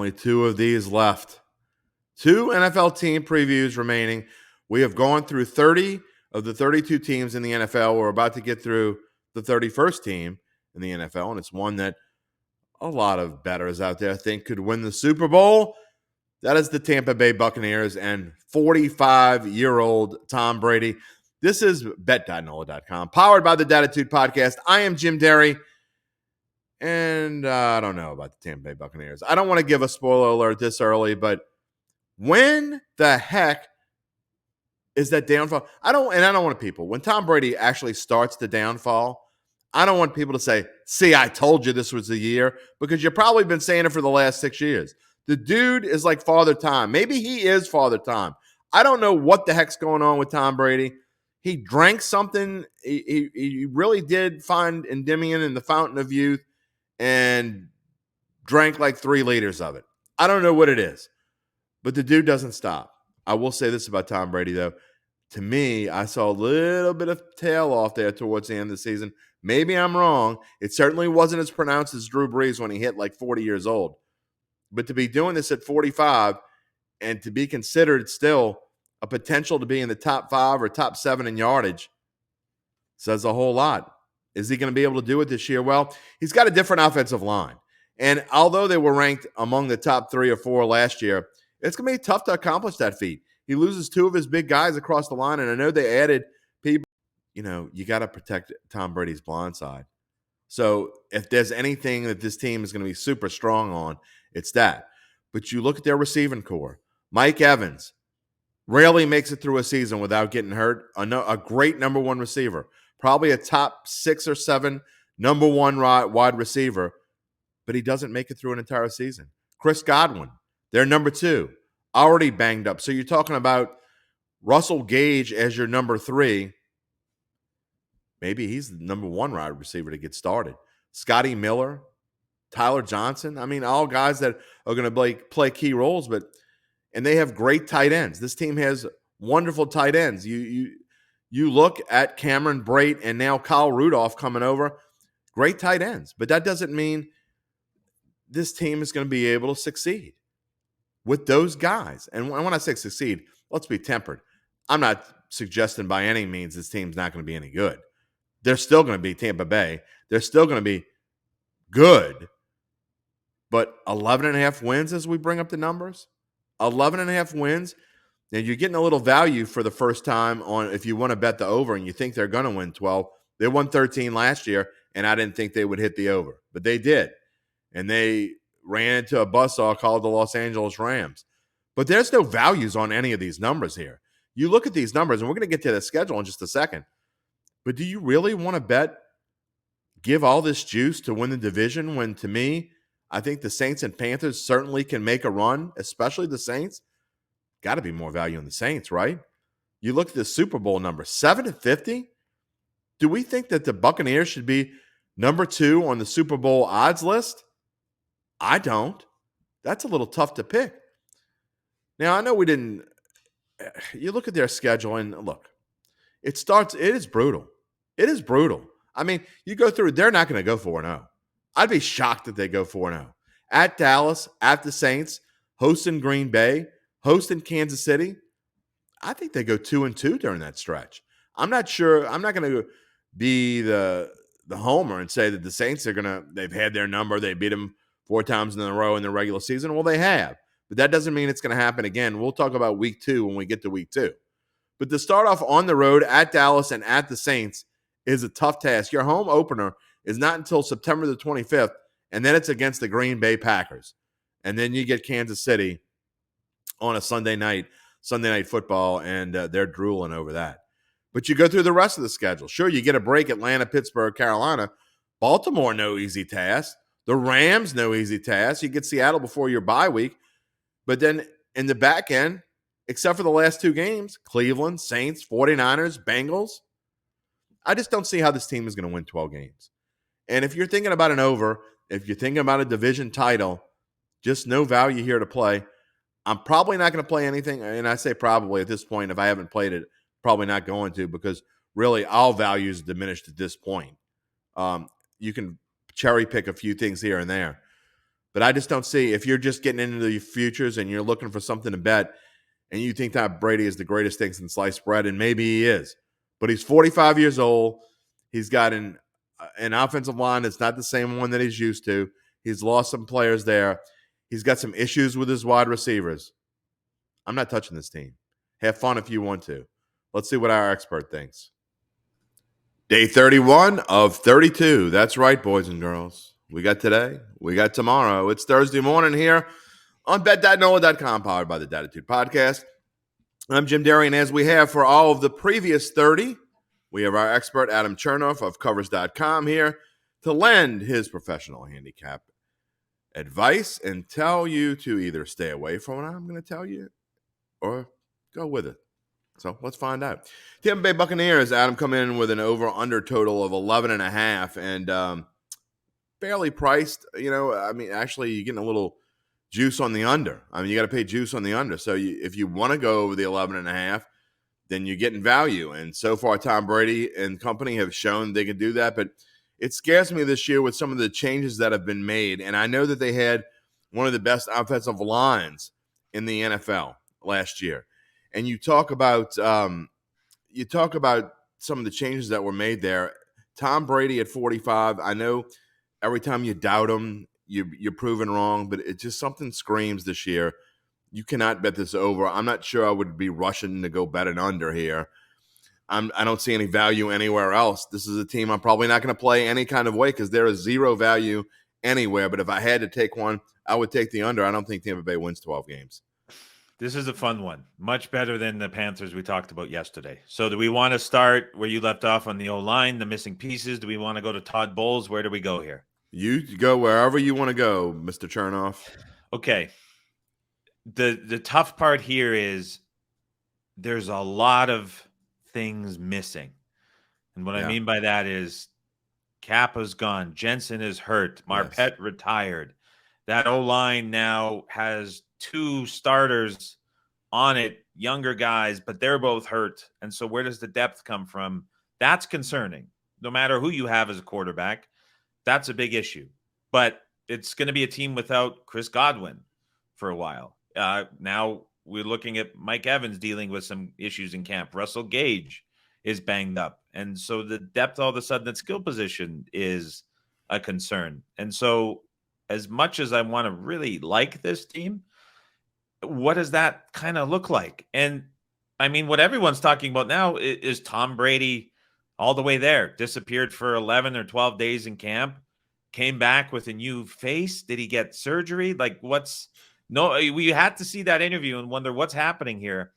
only 2 of these left. 2 NFL team previews remaining. We have gone through 30 of the 32 teams in the NFL. We're about to get through the 31st team in the NFL, and it's one that a lot of bettors out there think could win the Super Bowl. That is the Tampa Bay Buccaneers and 45-year-old Tom Brady. This is bet.nola.com, powered by the Datitude Podcast. I am Jim Derry, and I don't know about the Tampa Bay Buccaneers. I don't want to give a spoiler alert this early, but when the heck is that downfall? I don't want people, when Tom Brady actually starts the downfall, I don't want people to say, see, I told you this was the year, because you've probably been saying it for the last 6 years. The dude is like Father Time. Maybe he is Father Time. I don't know what the heck's going on with Tom Brady. He drank something. He really did find Endymion in the fountain of youth and drank like 3 liters of it. I don't know what it is, but the dude doesn't stop. I will say this about Tom Brady, though. To me, I saw a little bit of tail off there towards the end of the season. Maybe I'm wrong. It certainly wasn't as pronounced as Drew Brees when he hit like 40 years old. But to be doing this at 45 and to be considered still a potential to be in the top 5 or top 7 in yardage says a whole lot. Is he going to be able to do it this year? Well, he's got a different offensive line. And although they were ranked among the top 3 or 4 last year, it's going to be tough to accomplish that feat. He loses 2 of his big guys across the line, and I know they added people. You got to protect Tom Brady's blind side. So if there's anything that this team is going to be super strong on, it's that. But you look at their receiving core. Mike Evans rarely makes it through a season without getting hurt. A great number 1 receiver. Probably a top 6 or 7 number 1 wide receiver, but he doesn't make it through an entire season. Chris Godwin, their number 2, already banged up. So you're talking about Russell Gage as your number 3. Maybe he's the number 1 wide receiver to get started. Scotty Miller, Tyler Johnson. I mean, all guys that are going to play key roles, and they have great tight ends. This team has wonderful tight ends. You look at Cameron Brate and now Kyle Rudolph coming over. Great tight ends. But that doesn't mean this team is going to be able to succeed with those guys. And when I say succeed, let's be tempered. I'm not suggesting by any means this team's not going to be any good. They're still going to be Tampa Bay. They're still going to be good. But 11.5 wins as we bring up the numbers, 11.5 wins. Now you're getting a little value for the first time on if you want to bet the over and you think they're going to win 12. They won 13 last year, and I didn't think they would hit the over. But they did. And they ran into a buzzsaw called the Los Angeles Rams. But there's no values on any of these numbers here. You look at these numbers, and we're going to get to the schedule in just a second. But do you really want to give all this juice to win the division when, to me, I think the Saints and Panthers certainly can make a run, especially the Saints? Got to be more value in the Saints, right? You look at the Super Bowl number, 7-50. Do we think that the Buccaneers should be number 2 on the Super Bowl odds list? I don't. That's a little tough to pick. Now, I know we didn't. You look at their schedule, and look, it is brutal. It is brutal. I mean, you go through, they're not going to go 4-0. I'd be shocked if they go 4-0. At Dallas, at the Saints, hosting Green Bay, hosting Kansas City. I think they go 2-2 during that stretch. I'm not sure. I'm not going to be the homer and say that the Saints they've had their number. They beat them 4 times in a row in the regular season. Well, they have. But that doesn't mean it's going to happen again. We'll talk about week 2 when we get to week 2. But to start off on the road at Dallas and at the Saints is a tough task. Your home opener is not until September the 25th, and then it's against the Green Bay Packers. And then you get Kansas City on a Sunday night football, and they're drooling over that. But you go through the rest of the schedule. Sure, you get a break, Atlanta, Pittsburgh, Carolina. Baltimore, no easy task. The Rams, no easy task. You get Seattle before your bye week. But then in the back end, except for the last 2 games, Cleveland, Saints, 49ers, Bengals. I just don't see how this team is going to win 12 games. And if you're thinking about an over, if you're thinking about a division title, just no value here to play. I'm probably not going to play anything. And I say probably at this point, if I haven't played it, probably not going to, because really all value is diminished at this point. You can cherry pick a few things here and there. But I just don't see, if you're just getting into the futures and you're looking for something to bet and you think Tom Brady is the greatest thing since sliced bread, and maybe he is, but he's 45 years old. He's got an offensive line that's not the same one that he's used to. He's lost some players there. He's got some issues with his wide receivers. I'm not touching this team. Have fun if you want to. Let's see what our expert thinks. Day 31 of 32. That's right, boys and girls. We got today. We got tomorrow. It's Thursday morning here on bet.nola.com, powered by the Datitude Podcast. I'm Jim Derry, and as we have for all of the previous 30, we have our expert Adam Chernoff of Covers.com here to lend his professional handicap advice and tell you to either stay away from what I'm going to tell you or go with it. So let's find out. Tampa Bay Buccaneers, Adam, come in with an over-under total of 11.5 and fairly priced. Actually, you're getting a little juice on the under. You got to pay juice on the under. So if you want to go over the 11.5, then you're getting value. And so far, Tom Brady and company have shown they can do that. But it scares me this year with some of the changes that have been made. And I know that they had one of the best offensive lines in the NFL last year. And you talk about some of the changes that were made there. Tom Brady at 45. I know every time you doubt him, you're proven wrong, but it just something screams this year. You cannot bet this over. I'm not sure I would be rushing to go bet an under here. I don't see any value anywhere else. This is a team I'm probably not going to play any kind of way because there is zero value anywhere. But if I had to take one, I would take the under. I don't think Tampa Bay wins 12 games. This is a fun one. Much better than the Panthers we talked about yesterday. So do we want to start where you left off on the O-line, the missing pieces? Do we want to go to Todd Bowles? Where do we go here? You go wherever you want to go, Mr. Chernoff. Okay. The tough part here is there's a lot of things missing. And what I mean by that is Kappa's gone. Jensen is hurt. Marpet retired. That O-line now has 2 starters on it, younger guys, but they're both hurt. And so where does the depth come from? That's concerning. No matter who you have as a quarterback, that's a big issue. But it's going to be a team without Chris Godwin for a while. Now we're looking at Mike Evans dealing with some issues in camp. Russell Gage is banged up. And so the depth all of a sudden at skill position is a concern. And so as much as I want to really like this team, what does that kind of look like? And I mean, what everyone's talking about now is Tom Brady all the way there, disappeared for 11 or 12 days in camp, came back with a new face. Did he get surgery? Like we had to see that interview and wonder what's happening here.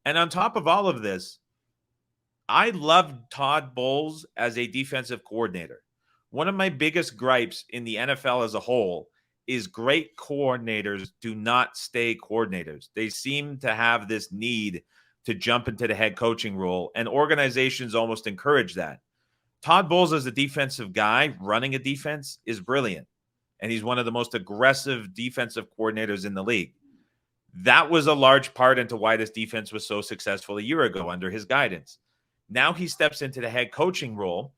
And on top of all of this, I loved Todd Bowles as a defensive coordinator. One of my biggest gripes in the NFL as a whole is great coordinators do not stay coordinators. They seem to have this need to jump into the head coaching role, and organizations almost encourage that. Todd Bowles as a defensive guy running a defense is brilliant, and he's one of the most aggressive defensive coordinators in the league. That was a large part into why this defense was so successful a year ago under his guidance. Now he steps into the head coaching role.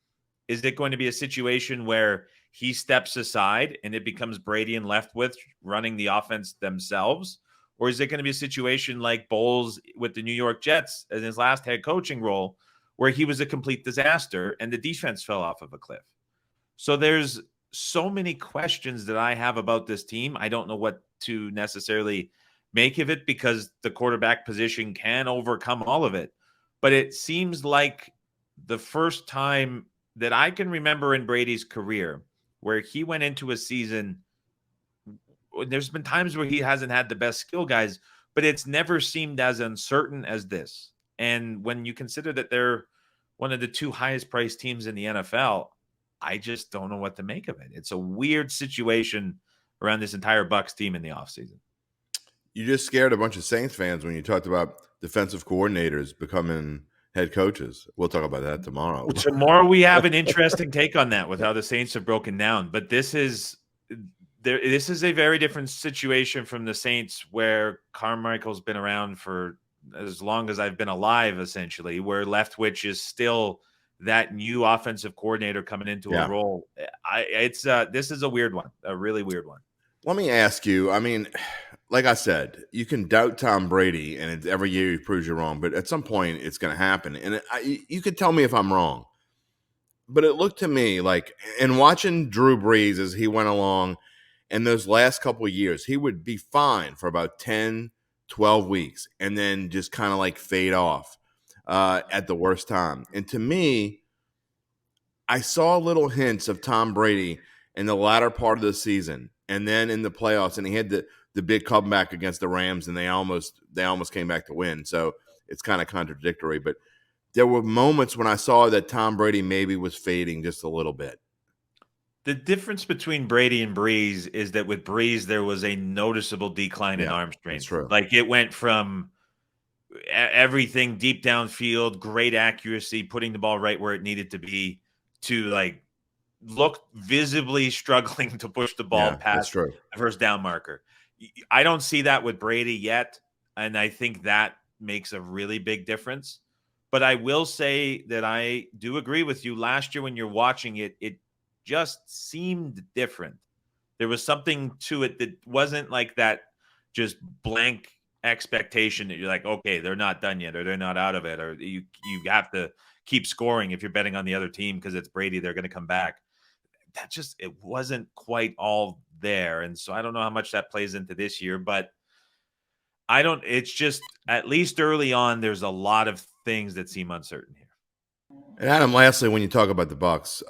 Is it going to be a situation where he steps aside and it becomes Brady and Leftwich running the offense themselves? Or is it going to be a situation like Bowles with the New York Jets in his last head coaching role where he was a complete disaster and the defense fell off of a cliff? So there's so many questions that I have about this team. I don't know what to necessarily make of it because the quarterback position can overcome all of it. But it seems like the first time that I can remember in Brady's career where he went into a season, there's been times where he hasn't had the best skill guys, but it's never seemed as uncertain as this. And when you consider that they're one of the 2 highest priced teams in the NFL, I just don't know what to make of it. It's a weird situation around this entire Bucs team in the offseason. You just scared a bunch of Saints fans when you talked about defensive coordinators becoming head coaches. We'll talk about that tomorrow. Tomorrow we have an interesting take on that with how the Saints have broken down. But this is a very different situation from the Saints where Carmichael's been around for as long as I've been alive, essentially, where Leftwich is still that new offensive coordinator coming into a role. This is a weird one, a really weird one. Let me ask you. I mean, like I said, you can doubt Tom Brady, and every year he proves you wrong. But at some point, it's going to happen. And you could tell me if I'm wrong, but it looked to me like, in watching Drew Brees as he went along in those last couple of years, he would be fine for about 10, 12 weeks, and then just kind of like fade off at the worst time. And to me, I saw little hints of Tom Brady in the latter part of the season, and then in the playoffs, and he had the big comeback against the Rams, and they almost came back to win. So it's kind of contradictory, but there were moments when I saw that Tom Brady maybe was fading just a little bit. The difference between Brady and Breeze is that with Breeze, there was a noticeable decline in Yeah, arm that's strength. true. Like it went from everything deep downfield, great accuracy, putting the ball right where it needed to be, to like look visibly struggling to push the ball Yeah, that's past true. the first down marker. I don't see that with Brady yet, and I think that makes a really big difference. But I will say that I do agree with you. Last year when you're watching it, it just seemed different. There was something to it that wasn't like that just blank expectation that you're like, okay, they're not done yet, or they're not out of it, or you have to keep scoring if you're betting on the other team because it's Brady, they're going to come back. That just, it wasn't quite all there. And so I don't know how much that plays into this year, but I don't, it's just at least early on, there's a lot of things that seem uncertain here. And Adam, lastly, when you talk about the Bucks,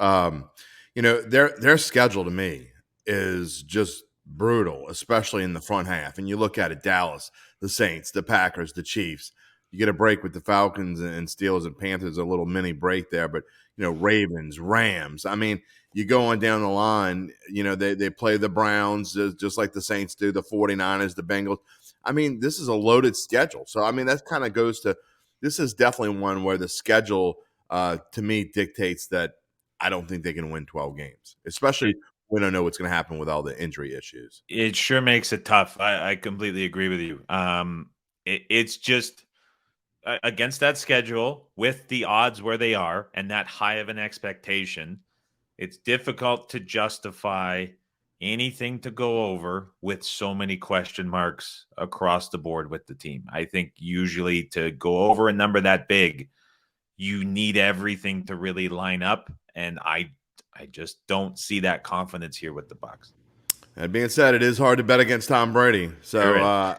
their schedule to me is just brutal, especially in the front half. And you look at it: Dallas, the Saints, the Packers, the Chiefs. You get a break with the Falcons and Steelers and Panthers, a little mini break there. But Ravens, Rams. I mean, you go on down the line. They play the Browns just like the Saints do, the 49ers, the Bengals. I mean, this is a loaded schedule. So I mean, that kind of goes to, this is definitely one where the schedule, to me, dictates that I don't think they can win 12 games, especially It, we don't know what's going to happen with all the injury issues. it sure makes it tough. I completely agree with you. It's just against that schedule with the odds where they are and that high of an expectation, it's difficult to justify anything to go over with so many question marks across the board with the team. I think usually to go over a number that big, you need everything to really line up, and I just don't see that confidence here with the Bucks. That being said, it is hard to bet against Tom Brady. Sure So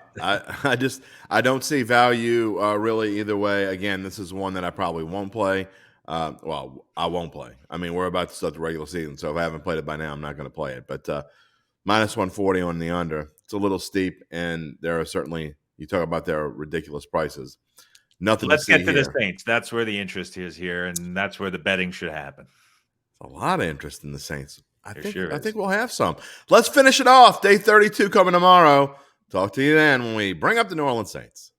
is. I don't see value really either way. Again, this is one that I probably won't play. Well, I won't play. I mean, we're about to start the regular season, so if I haven't played it by now, I'm not going to play it. But minus 140 on the under, it's a little steep, and there are certainly, you talk about their ridiculous prices. Nothing to Let's see get to the here. Saints. That's where the interest is here, and that's where the betting should happen. A lot of interest in the Saints. I There think sure I is. think we'll have some. Let's finish it off. Day 32 coming tomorrow. Talk to you then when we bring up the New Orleans Saints.